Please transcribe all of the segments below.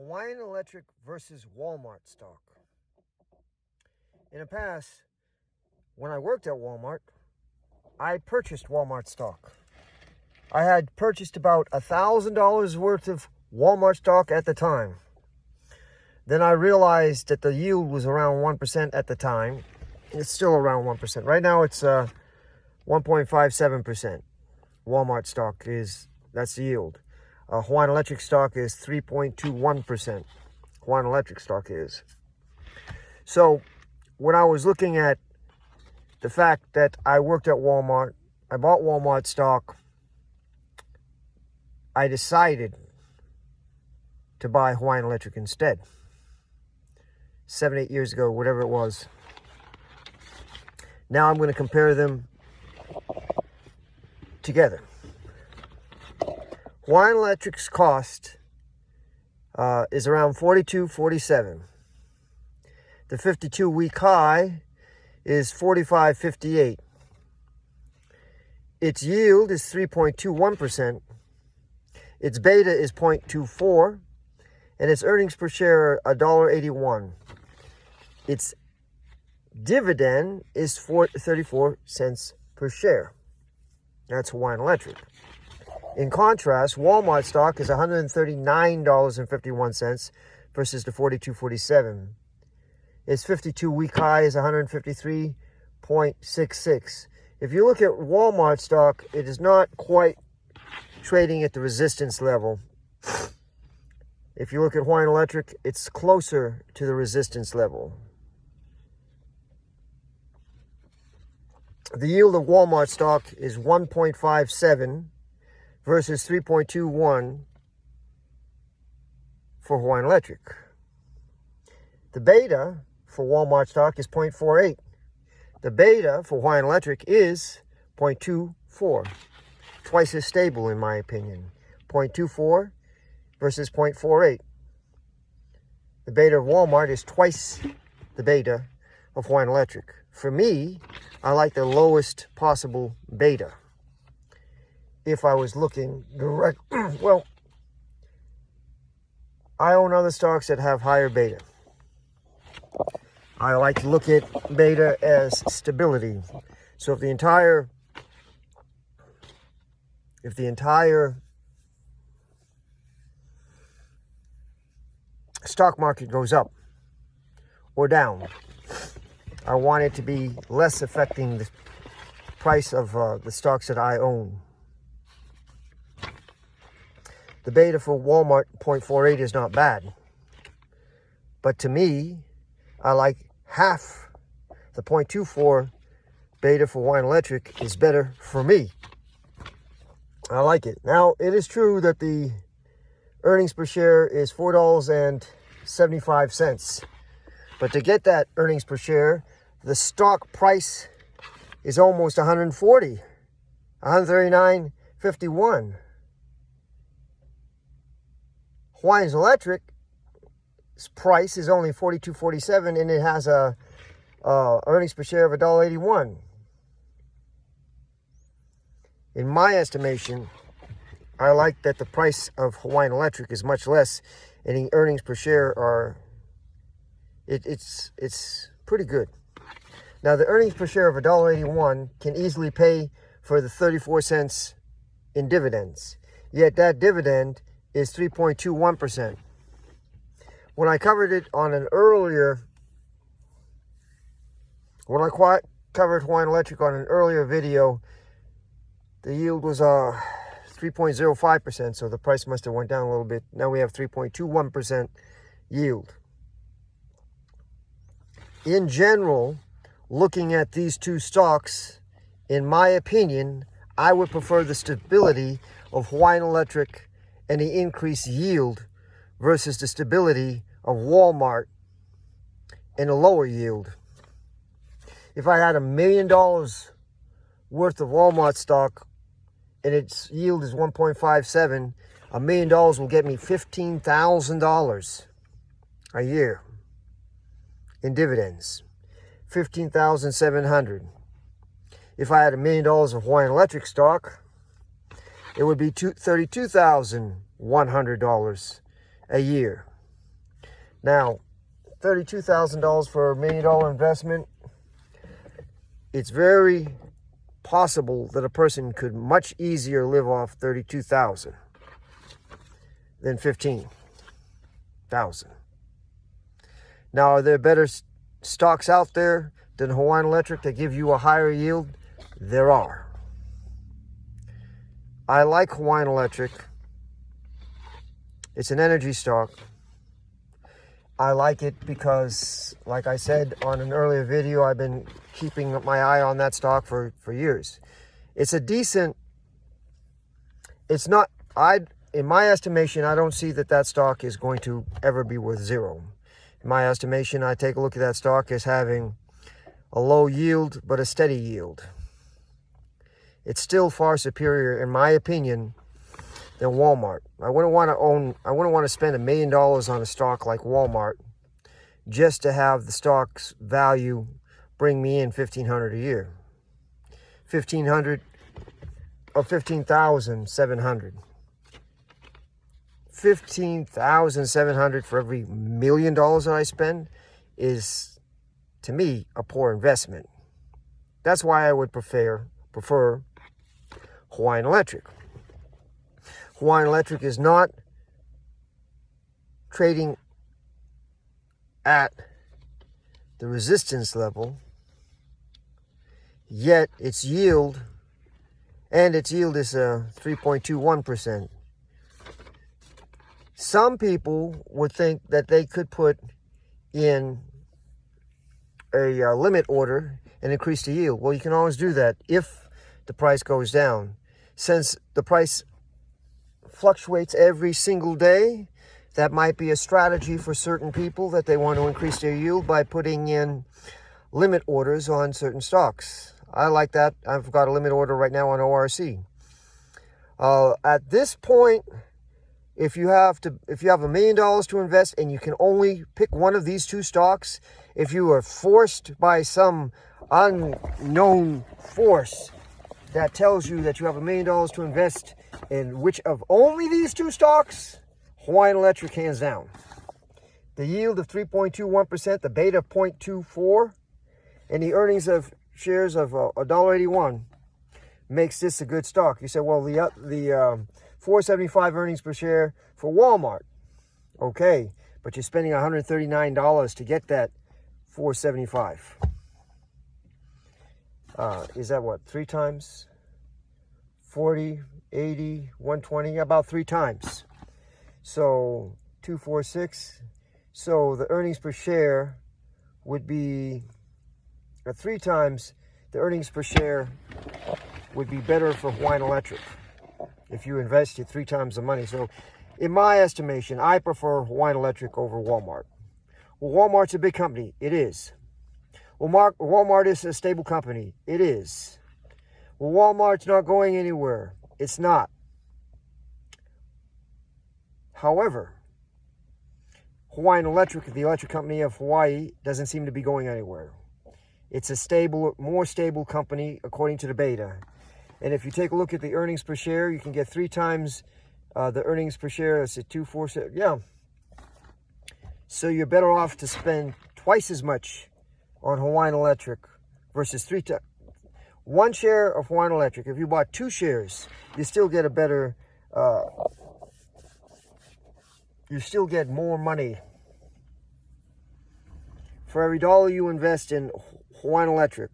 Hawaiian Electric versus Walmart stock. In the past, when I worked at Walmart, I purchased Walmart stock. I had purchased about $1,000 worth of Walmart stock at the time. Then I realized that the yield was around 1% at the time. It's still around 1%. Right now it's 1.57%. Walmart stock that's the yield. Hawaiian Electric stock is 3.21%. Hawaiian Electric stock is. So when I was looking at the fact that I worked at Walmart, I bought Walmart stock, I decided to buy Hawaiian Electric instead. 7-8 years ago, whatever it was. Now I'm going to compare them together. Hawaiian Electric's cost is around $42.47. The 52-week high is $45.58. Its yield is 3.21%. Its beta is 0.24, and its earnings per share are $1.81. Its dividend is 34 cents per share. That's Hawaiian Electric. In contrast, Walmart stock is $139.51 versus the $42.47. Its 52-week high is $153.66. If you look at Walmart stock, it is not quite trading at the resistance level. If you look at Hawaiian Electric, it's closer to the resistance level. The yield of Walmart stock is 1.57 versus 3.21 for Hawaiian Electric. The beta for Walmart stock is 0.48. The beta for Hawaiian Electric is 0.24. Twice as stable in my opinion. 0.24 versus 0.48. The beta of Walmart is twice the beta of Hawaiian Electric. For me, I like the lowest possible beta. If I was looking direct, well, I own other stocks that have higher beta. I like to look at beta as stability. So if the entire stock market goes up or down, I want it to be less affecting the price of the stocks that I own. The beta for Walmart 0.48 is not bad. But to me, I like half the 0.24 beta for Hawaiian Electric is better for me. I like it. Now, it is true that the earnings per share is $4.75. But to get that earnings per share, the stock price is almost $140, $139.51. Hawaiian Electric's price is only $42.47, and it has a earnings per share of $1.81. In my estimation, I like that the price of Hawaiian Electric is much less, and the earnings per share are it's pretty good. Now, the earnings per share of $1.81 can easily pay for the 34 cents in dividends. Yet that dividend is 3.21%. When I covered it on an earlier, covered Hawaiian Electric on an earlier video, the yield was 3.05%, so the price must have went down a little bit. Now we have 3.21% yield. In general, looking at these two stocks, in my opinion, I would prefer the stability of Hawaiian Electric and the increased yield versus the stability of Walmart and a lower yield. If I had $1 million worth of Walmart stock and its yield is 1.57, $1 million will get me $15,000 a year in dividends. $15,700. If I had $1 million of Hawaiian Electric stock, it would be $32,100 a year. Now, $32,000 for $1 million investment, it's very possible that a person could much easier live off $32,000 than $15,000. Now, are there better stocks out there than Hawaiian Electric that give you a higher yield? There are. I like Hawaiian Electric. It's an energy stock. I like it because, like I said on an earlier video, I've been keeping my eye on that stock for years. It's a decent, it's not, in my estimation, I don't see that stock is going to ever be worth zero. In my estimation, I take a look at that stock as having a low yield, but a steady yield. It's still far superior, in my opinion, than Walmart. I wouldn't want to spend $1 million on a stock like Walmart just to have the stock's value bring me in $1,500 a year. $1,500 or $15,700. $15,700 for every $1 million that I spend is, to me, a poor investment. That's why I would prefer Hawaiian Electric. Hawaiian Electric is not trading at the resistance level, yet its yield is 3.21%. Some people would think that they could put in a limit order and increase the yield. Well, you can always do that if the price goes down. Since the price fluctuates every single day, that might be a strategy for certain people that they want to increase their yield by putting in limit orders on certain stocks. I like that. I've got a limit order right now on ORC. At this point, if you have $1 million to invest and you can only pick one of these two stocks, if you are forced by some unknown force that tells you that you have $1 million to invest in which of only these two stocks, Hawaiian Electric hands down. The yield of 3.21%, the beta of 0.24, and the earnings of shares of $1.81 makes this a good stock. You say, well, the $4.75 earnings per share for Walmart. Okay, but you're spending $139 to get that $4.75. Is that what, 3 times? 40, 80, 120, about 3 times. So 246. So the earnings per share would be 3 times. The earnings per share would be better for Hawaiian Electric if you invested 3 times the money. So in my estimation, I prefer Hawaiian Electric over Walmart. Well, Walmart's a big company. It is. Well, Walmart is a stable company. It is. Well, Walmart's not going anywhere. It's not. However, Hawaiian Electric, the electric company of Hawaii, doesn't seem to be going anywhere. It's a more stable company according to the beta. And if you take a look at the earnings per share, you can get 3 times the earnings per share. That's at 247. Yeah. So you're better off to spend twice as much on Hawaiian Electric versus 3 times. 1 share of Hawaiian Electric. If you bought 2 shares, you still get a better. You still get more money. For every $1 you invest in Hawaiian Electric,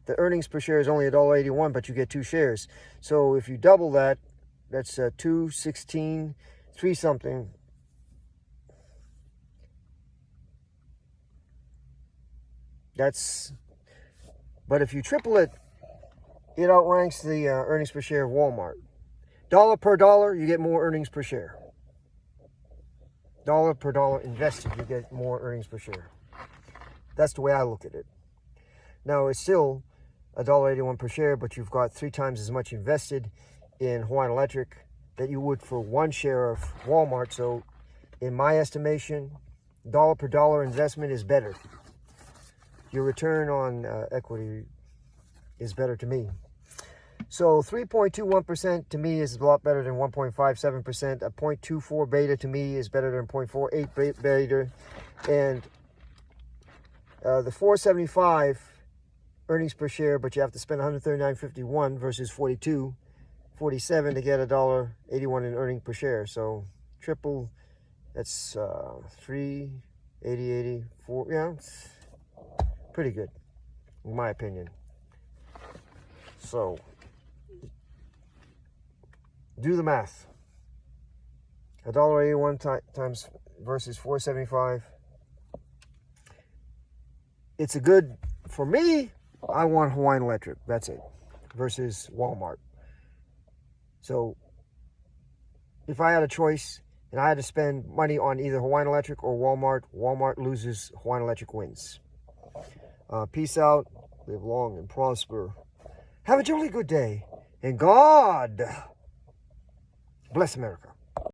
the earnings per share is only $1.81, but you get 2 shares. So if you double that, that's 2, 16, 3 something. But if you triple it, it outranks the earnings per share of Walmart. Dollar per dollar, you get more earnings per share. Dollar per dollar invested, you get more earnings per share. That's the way I look at it. Now, it's still $1.81 per share, but you've got 3 times as much invested in Hawaiian Electric that you would for 1 share of Walmart. So, in my estimation, dollar per dollar investment is better. Your return on equity is better to me. So 3.21% to me is a lot better than 1.57%. A 0.24 beta to me is better than 0.48 beta. And the 475 earnings per share, but you have to spend $139.51 versus $42.47 to get $1.81 in earning per share. So triple, that's 3.80.84. Yeah, it's pretty good in my opinion. So do the math. $1.81 times versus 475. It's a good, for me, I want Hawaiian Electric. That's it. Versus Walmart. So if I had a choice and I had to spend money on either Hawaiian Electric or Walmart, Walmart loses, Hawaiian Electric wins. Peace out. Live long and prosper. Have a jolly good day. And God bless America.